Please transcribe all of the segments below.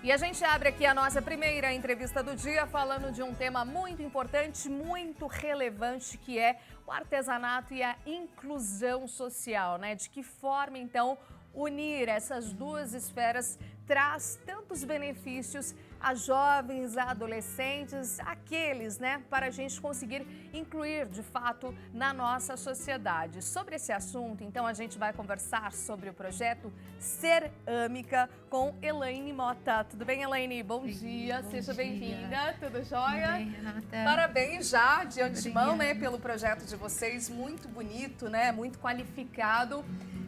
E a gente abre aqui a nossa primeira entrevista do dia falando de um tema muito importante, muito relevante, que é o artesanato e a inclusão social, né? De que forma, então, unir essas duas esferas traz tantos benefícios a jovens, a adolescentes, aqueles, né, para a gente conseguir incluir de fato na nossa sociedade. Sobre esse assunto, então, a gente vai conversar sobre o projeto Cerâmica com Elaine Mota. Tudo bem, Elaine? Bom dia, seja bem-vinda. Tudo jóia? Tudo bem, Renata? Parabéns já de antemão, né, pelo projeto de vocês, muito bonito, né, muito qualificado.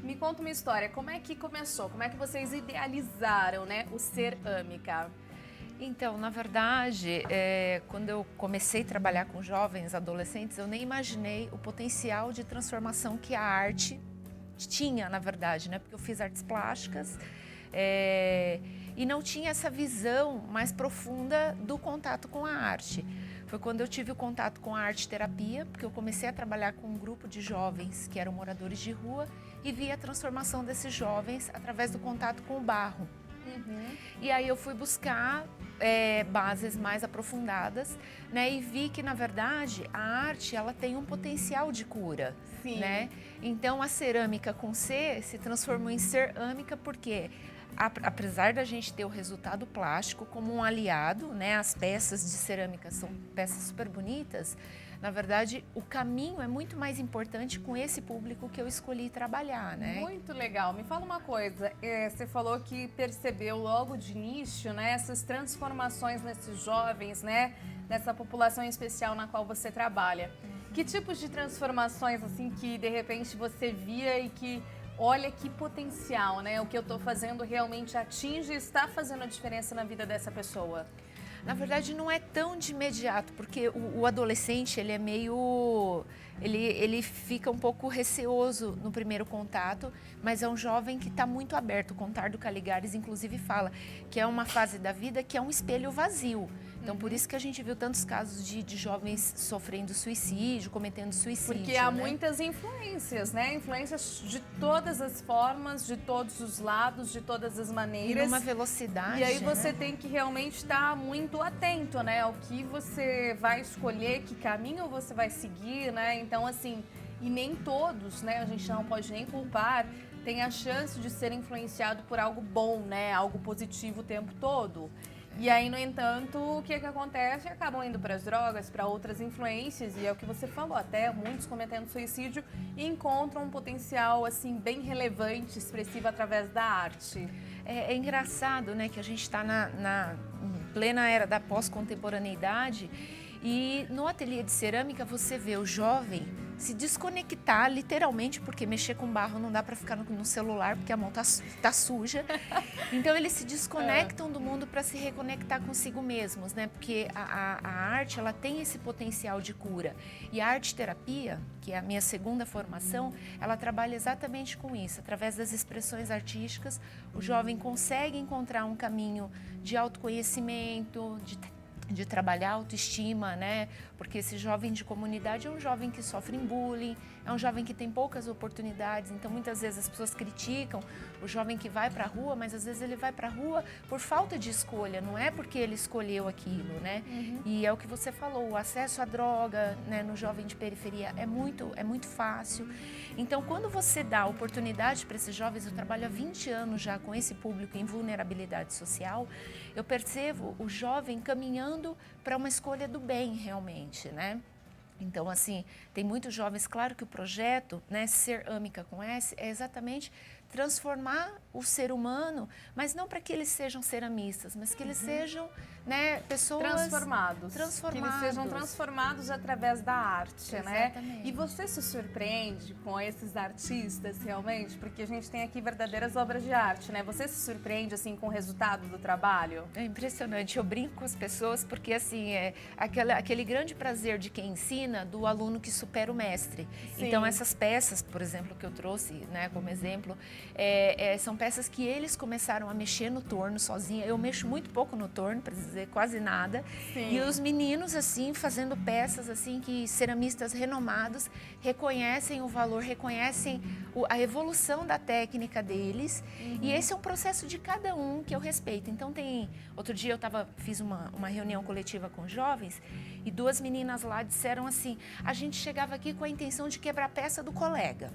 Me conta uma história, como é que começou? Como é que vocês idealizaram, né, o Cerâmica? Então, na verdade, quando eu comecei a trabalhar com jovens, adolescentes, eu nem imaginei o potencial de transformação que a arte tinha, na verdade, né? Porque eu fiz artes plásticas e não tinha essa visão mais profunda do contato com a arte. Foi quando eu tive o contato com a arte terapia, porque eu comecei a trabalhar com um grupo de jovens que eram moradores de rua e vi a transformação desses jovens através do contato com o barro. E aí eu fui buscar bases mais aprofundadas, né, e vi que, na verdade, a arte ela tem um potencial de cura. Sim. Né? Então, a cerâmica com C se transformou em cerâmica porque, apesar da gente ter o resultado plástico como um aliado, né, as peças de cerâmica são peças super bonitas, na verdade, o caminho é muito mais importante com esse público que eu escolhi trabalhar, né? Muito legal. Me fala uma coisa, você falou que percebeu logo de início, né, essas transformações nesses jovens, né, nessa população em especial na qual você trabalha. Que tipos de transformações, assim, que de repente você via e que, olha que potencial, né, o que eu estou fazendo realmente atinge e está fazendo a diferença na vida dessa pessoa? Na verdade, não é tão de imediato, porque o adolescente, ele é meio... Ele fica um pouco receoso no primeiro contato, mas é um jovem que está muito aberto. O Contardo Caligares, inclusive, fala que é uma fase da vida que é um espelho vazio. Então, por isso que a gente viu tantos casos de jovens sofrendo suicídio, cometendo suicídio. Porque há né? muitas influências, né? Influências de todas as formas, de todos os lados, de todas as maneiras. E numa velocidade. E aí você né? tem que realmente estar muito atento, né? Ao que você vai escolher, que caminho você vai seguir, né? Então, assim, e nem todos, né? A gente não pode nem culpar, tem a chance de ser influenciado por algo bom, né? Algo positivo o tempo todo. E aí, no entanto, o que acontece? Acabam indo para as drogas, para outras influências, e é o que você falou, até muitos cometendo suicídio e encontram um potencial, assim, bem relevante, expressivo através da arte. É engraçado, né, que a gente está na plena era da pós-contemporaneidade e no ateliê de cerâmica você vê o jovem se desconectar literalmente, porque mexer com barro não dá para ficar no celular, porque a mão tá suja. Então eles se desconectam do mundo para se reconectar consigo mesmos, né? Porque a arte ela tem esse potencial de cura. E a arte terapia, que é a minha segunda formação, ela trabalha exatamente com isso. Através das expressões artísticas, o jovem consegue encontrar um caminho de autoconhecimento, de trabalhar a autoestima, né? Porque esse jovem de comunidade é um jovem que sofre bullying, é um jovem que tem poucas oportunidades, então muitas vezes as pessoas criticam o jovem que vai para a rua, mas às vezes ele vai para a rua por falta de escolha, não é porque ele escolheu aquilo, né? E é o que você falou, o acesso à droga, né, no jovem de periferia é muito fácil. Então, quando você dá oportunidade para esses jovens, eu trabalho há 20 anos já com esse público em vulnerabilidade social, eu percebo o jovem caminhando para uma escolha do bem realmente, né? Então, assim, tem muitos jovens, claro que o projeto, né, Cerâmica com S, é exatamente transformar o ser humano, mas não para que eles sejam ceramistas, mas que eles sejam, né, pessoas Transformados. Que eles sejam transformados através da arte, né? E você se surpreende com esses artistas realmente? Porque a gente tem aqui verdadeiras obras de arte, né? Você se surpreende, assim, com o resultado do trabalho? É impressionante, eu brinco com as pessoas porque, assim, é aquele grande prazer de quem ensina, do aluno que supera o mestre. Sim. Então, essas peças, por exemplo, que eu trouxe, né, como exemplo, são peças peças que eles começaram a mexer no torno sozinha. Eu mexo muito pouco no torno, para dizer quase nada. Sim. E os meninos, assim, fazendo peças assim que ceramistas renomados reconhecem o valor, reconhecem a evolução da técnica deles. E esse é um processo de cada um que eu respeito. Então outro dia eu fiz uma reunião coletiva com jovens e duas meninas lá disseram assim: a gente chegava aqui com a intenção de quebrar a peça do colega.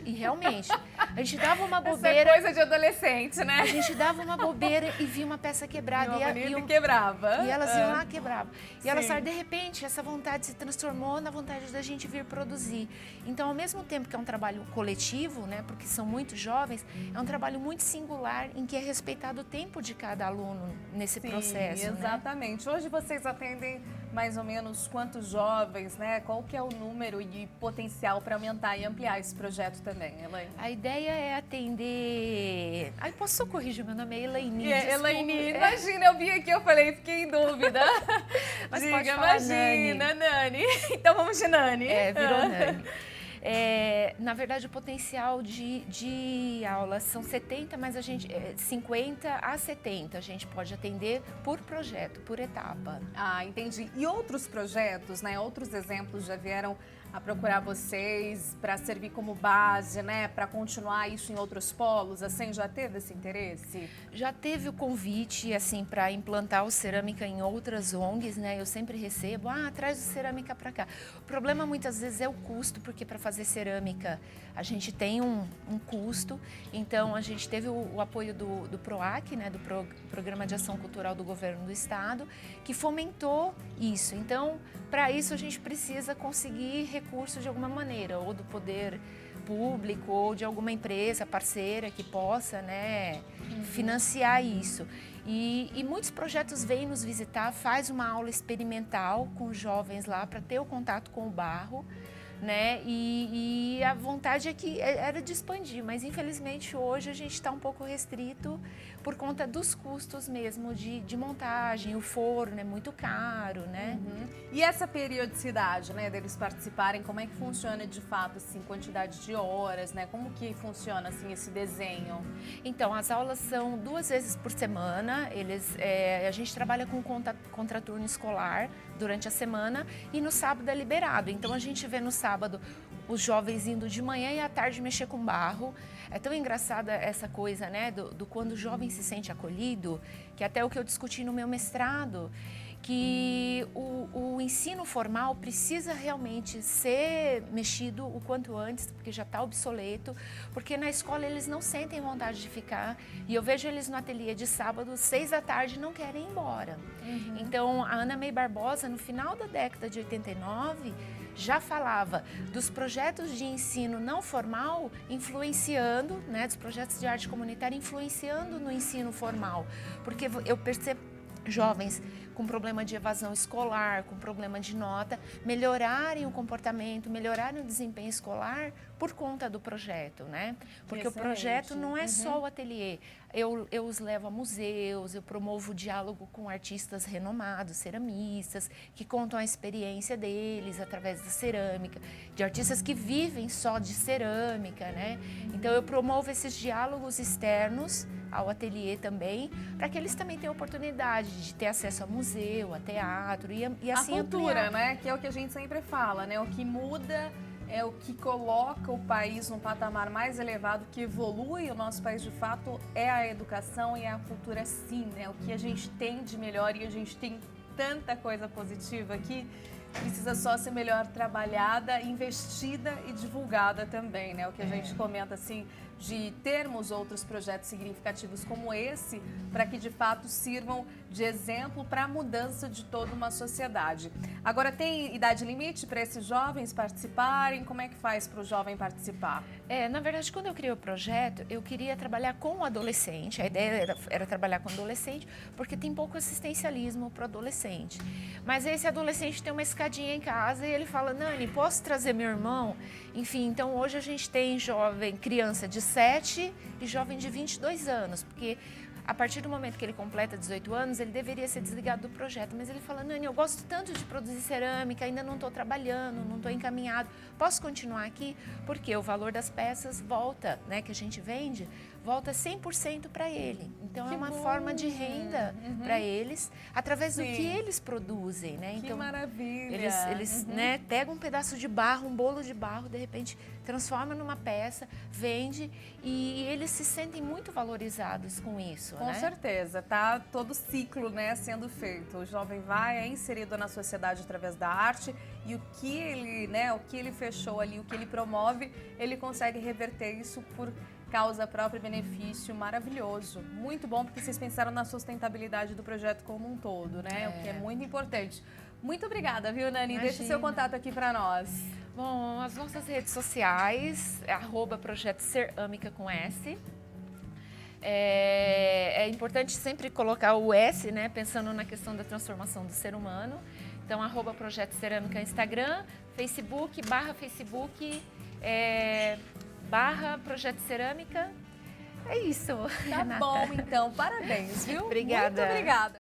E realmente, a gente dava uma bobeira. Essa é coisa de adolescente, né? A gente dava uma bobeira e via uma peça quebrada. E quebrava. E elas iam lá, quebravam. E elas Sim. falaram, de repente, essa vontade se transformou na vontade da gente vir produzir. Então, ao mesmo tempo que é um trabalho coletivo, né, porque são muito jovens, é um trabalho muito singular em que é respeitado o tempo de cada aluno nesse processo. Exatamente. Né? Hoje vocês atendem mais ou menos quantos jovens, né? Qual que é o número e potencial para aumentar e ampliar esse projeto também, Elaine? A ideia é atender... Posso só corrigir? Meu nome é Elaine. Elaine, imagina, eu vi aqui, eu falei, fiquei em dúvida. Mas diga, pode falar imagina, Nani. Então vamos de Nani. Virou Nani. Na verdade, o potencial de aulas são 70, mas 50 a 70 a gente pode atender por projeto, por etapa. Ah, entendi. E outros projetos, né? Outros exemplos já vieram a procurar vocês para servir como base, né? Para continuar isso em outros polos, assim, já teve esse interesse? Já teve o convite, assim, para implantar o cerâmica em outras ONGs, né? Eu sempre recebo, traz o cerâmica para cá. O problema muitas vezes é o custo, porque para fazer cerâmica a gente tem um custo, então a gente teve o apoio do PROAC, né? Do Programa de Ação Cultural do Governo do Estado, que fomentou isso. Então, para isso a gente precisa conseguir recursos de alguma maneira, ou do poder público, ou de alguma empresa parceira que possa, né, financiar isso. E muitos projetos vêm nos visitar, faz uma aula experimental com os jovens lá para ter o contato com o barro, né? E a vontade era de expandir, mas infelizmente hoje a gente está um pouco restrito por conta dos custos mesmo de montagem. O forno é muito caro, né? E essa periodicidade, né, deles participarem, como é que funciona de fato, assim, quantidade de horas, né? Como que funciona, assim, esse desenho? Então, as aulas são 2 vezes por semana. A gente trabalha com contraturno escolar durante a semana e no sábado é liberado. Então, a gente vê no sábado os jovens indo de manhã e à tarde mexer com barro. É tão engraçada essa coisa, né, do quando o jovem se sente acolhido, que até o que eu discuti no meu mestrado, que o ensino formal precisa realmente ser mexido o quanto antes, porque já está obsoleto, porque na escola eles não sentem vontade de ficar, e eu vejo eles no ateliê de sábado, 6 da tarde, não querem ir embora. Então, a Ana May Barbosa, no final da década de 89, já falava dos projetos de ensino não formal influenciando, né, dos projetos de arte comunitária influenciando no ensino formal, porque eu percebo jovens com problema de evasão escolar, com problema de nota, melhorarem o comportamento, melhorarem o desempenho escolar por conta do projeto, né? Porque Excelente. O projeto não é só o ateliê. Eu os levo a museus, eu promovo o diálogo com artistas renomados, ceramistas, que contam a experiência deles através da cerâmica, de artistas que vivem só de cerâmica, né? Então, eu promovo esses diálogos externos ao ateliê também, para que eles também tenham oportunidade de ter acesso a museu, a teatro e assim a cultura, ampliar. né? Que é o que a gente sempre fala, né? O que muda é o que coloca o país num patamar mais elevado, que evolui o nosso país de fato, é a educação e é a cultura, sim, né? O que a gente tem de melhor, e a gente tem tanta coisa positiva aqui, precisa só ser melhor trabalhada, investida e divulgada também, né? O que a gente comenta, assim, de termos outros projetos significativos como esse, para que de fato sirvam de exemplo para a mudança de toda uma sociedade. Agora, tem idade limite para esses jovens participarem? Como é que faz para o jovem participar? Na verdade, quando eu criei o projeto, eu queria trabalhar com o adolescente. A ideia era trabalhar com o adolescente, porque tem pouco assistencialismo para o adolescente. Mas esse adolescente tem uma escadinha em casa e ele fala, Nani, posso trazer meu irmão? Enfim, então hoje a gente tem criança de 7 e jovem de 22 anos, porque a partir do momento que ele completa 18 anos, ele deveria ser desligado do projeto. Mas ele fala, Nani, eu gosto tanto de produzir cerâmica, ainda não estou trabalhando, não estou encaminhado. Posso continuar aqui? Porque o valor das peças volta, né, que a gente vende, volta 100% para ele. Então Que é uma bom. forma de renda para eles, através do Sim. que eles produzem, né? Que Então maravilha. eles né, pegam um pedaço de barro, um bolo de barro, de repente transforma numa peça, vende e eles se sentem muito valorizados com isso, Com né? certeza, tá todo ciclo, né, sendo feito. O jovem vai, é inserido na sociedade através da arte e o que ele, né, o que ele fechou ali, o que ele promove, ele consegue reverter isso por causa própria e benefício maravilhoso. Muito bom, porque vocês pensaram na sustentabilidade do projeto como um todo, né? O que é muito importante. Muito obrigada, viu, Nani? Deixa o seu Imagina. contato aqui para nós. Bom, as nossas redes sociais, @projeto Cerâmica com S. É importante sempre colocar o S, né, pensando na questão da transformação do ser humano. Então, @projeto Cerâmica Instagram, Facebook, /Facebook, /projeto Cerâmica. É isso. Tá Renata. bom, então. Parabéns, viu? Obrigada. Muito obrigada.